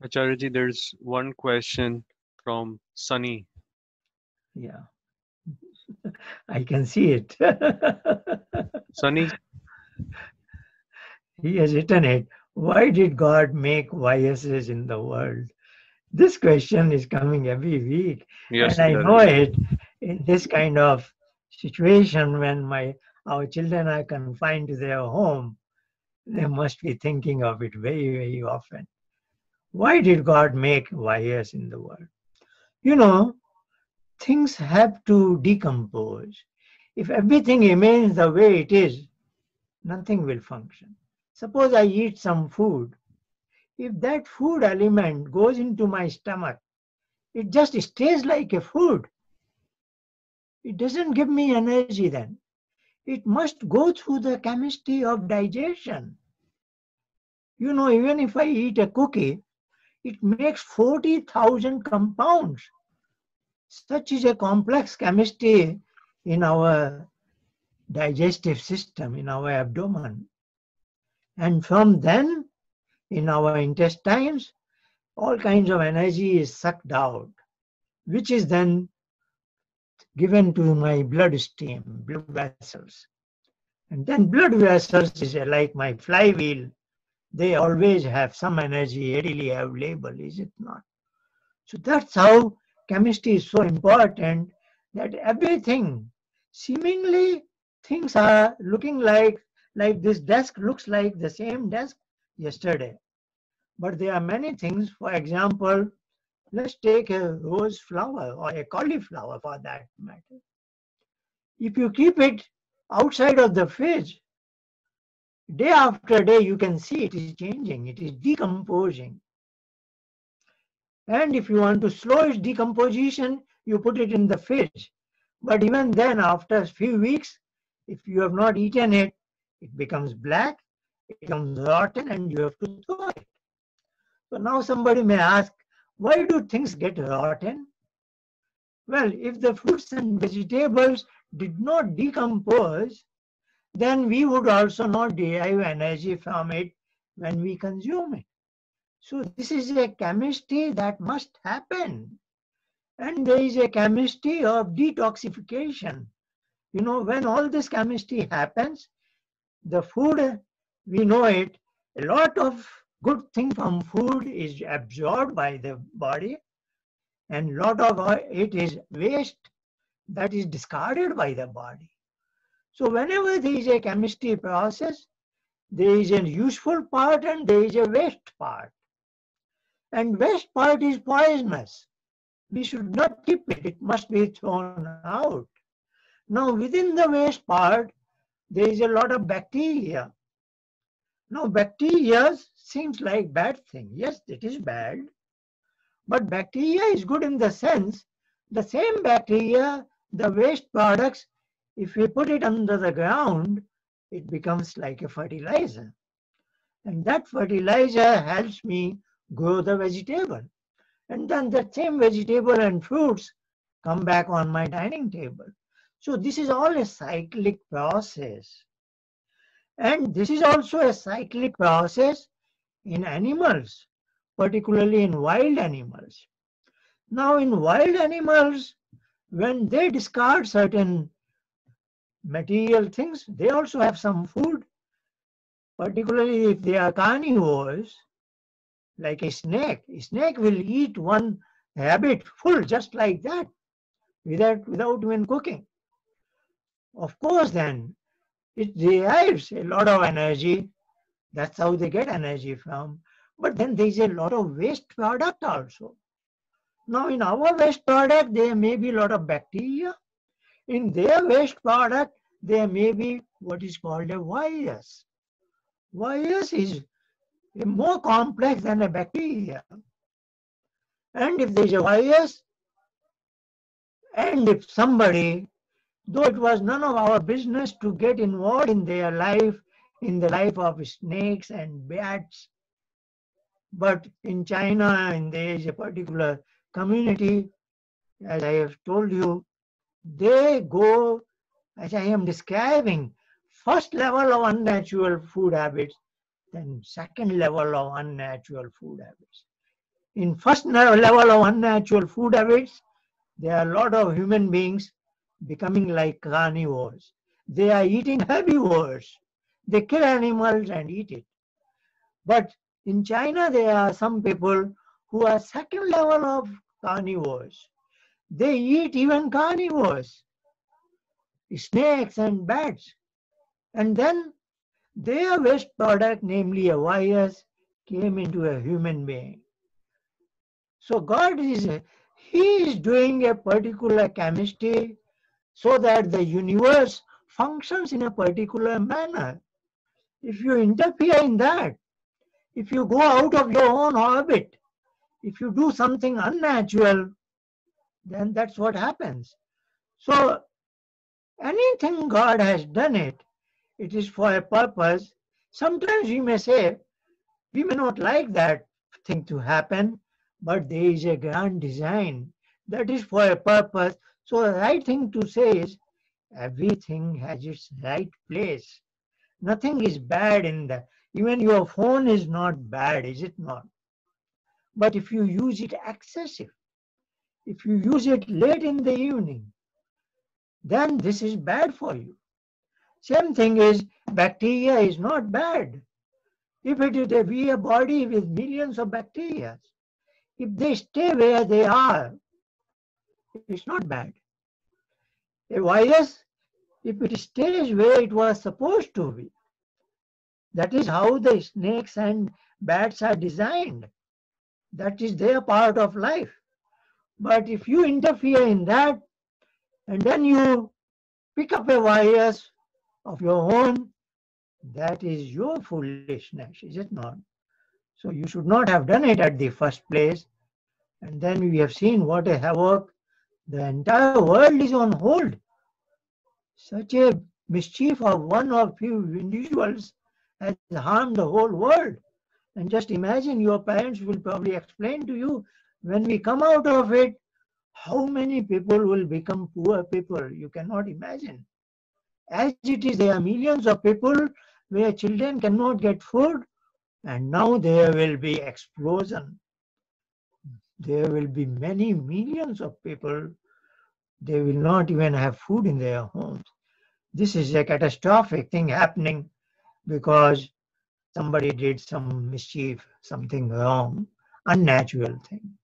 Acharya, there's one question from Sunny. Yeah, I can see it. Sunny, He has written it. Why did God make viruses in the world? This question is coming every week, yes, and it I does. know it in this kind of situation when my our children are confined to their home. They must be thinking of it very, very often. Why did God make virus in the world? You know, things have to decompose. If everything remains the way it is, nothing will function. Suppose I eat some food. If that food element goes into my stomach, it just stays like a food. It doesn't give me energy then. It must go through the chemistry of digestion. You know, even if I eat a cookie, it makes 40,000 compounds. Such is a complex chemistry in our digestive system, in our abdomen. And from then, in our intestines, all kinds of energy is sucked out, which is then given to my bloodstream, blood vessels. And then blood vessels is like my flywheel. They always have some energy readily available, is it not? So that's how chemistry is so important that everything, seemingly things are looking like this desk looks like the same desk yesterday. But there are many things, for example, let's take a rose flower or a cauliflower for that matter. If you keep it outside of the fridge, day after day, you can see it is changing, it is decomposing. And if you want to slow its decomposition, you put it in the fridge. But even then, after a few weeks, if you have not eaten it, it becomes black, it becomes rotten, and you have to throw it. So now somebody may ask, why do things get rotten? Well, if the fruits and vegetables did not decompose, then we would also not derive energy from it when we consume it. So this is a chemistry that must happen. And there is a chemistry of detoxification. You know, when all this chemistry happens, the food, we know it, a lot of good thing from food is absorbed by the body, and a lot of it is waste that is discarded by the body. So whenever there is a chemistry process, there is a useful part and there is a waste part. And waste part is poisonous. We should not keep it. It must be thrown out. Now within the waste part, there is a lot of bacteria. Now bacteria seems like bad thing. Yes, it is bad. But bacteria is good in the sense, the same bacteria, the waste products, if we put it under the ground, it becomes like a fertilizer. And that fertilizer helps me grow the vegetable. And then that same vegetable and fruits come back on my dining table. So this is all a cyclic process. And this is also a cyclic process in animals, particularly in wild animals. Now, in wild animals, when they discard certain material things, they also have some food, particularly if they are carnivores, like a snake. A snake will eat one rabbit full just like that, without even cooking. Of course, then, it derives a lot of energy. That's how they get energy from. But then there is a lot of waste product also. Now, in our waste product, there may be a lot of bacteria. In their waste product, there may be what is called a virus. Virus is more complex than a bacteria. And if there is a virus, and if somebody, though it was none of our business to get involved in their life, in the life of snakes and bats, but in China, and there is a particular community, as I have told you, they go, as I am describing, first level of unnatural food habits, then second level of unnatural food habits. In first level of unnatural food habits, there are a lot of human beings becoming like carnivores. They are eating herbivores. They kill animals and eat it. But in China, there are some people who are second level of carnivores. They eat even carnivores, snakes and bats. And then their waste product, namely a virus, came into a human being. So God He is doing a particular chemistry so that the universe functions in a particular manner. If you interfere in that, if you go out of your own orbit, if you do something unnatural, then that's what happens. So anything God has done it, it is for a purpose. Sometimes we may say, we may not like that thing to happen, but there is a grand design that is for a purpose. So the right thing to say is, everything has its right place. Nothing is bad in that. Even your phone is not bad, is it not? But if you use it excessive, if you use it late in the evening, then this is bad for you. Same thing is, bacteria is not bad. If it is a body with millions of bacteria, if they stay where they are, it's not bad. A virus, if it stays where it was supposed to be, that is how the snakes and bats are designed. That is their part of life. But if you interfere in that, and then you pick up a virus of your own, that is your foolishness, is it not? So you should not have done it at the first place. And then we have seen what a havoc. The entire world is on hold. Such a mischief of one or few individuals has harmed the whole world. And just imagine, your parents will probably explain to you, when we come out of it, how many people will become poor people. You cannot imagine. As it is, there are millions of people where children cannot get food, and now there will be explosion. There will be many millions of people, they will not even have food in their homes. This is a catastrophic thing happening because somebody did some mischief, something wrong, unnatural thing.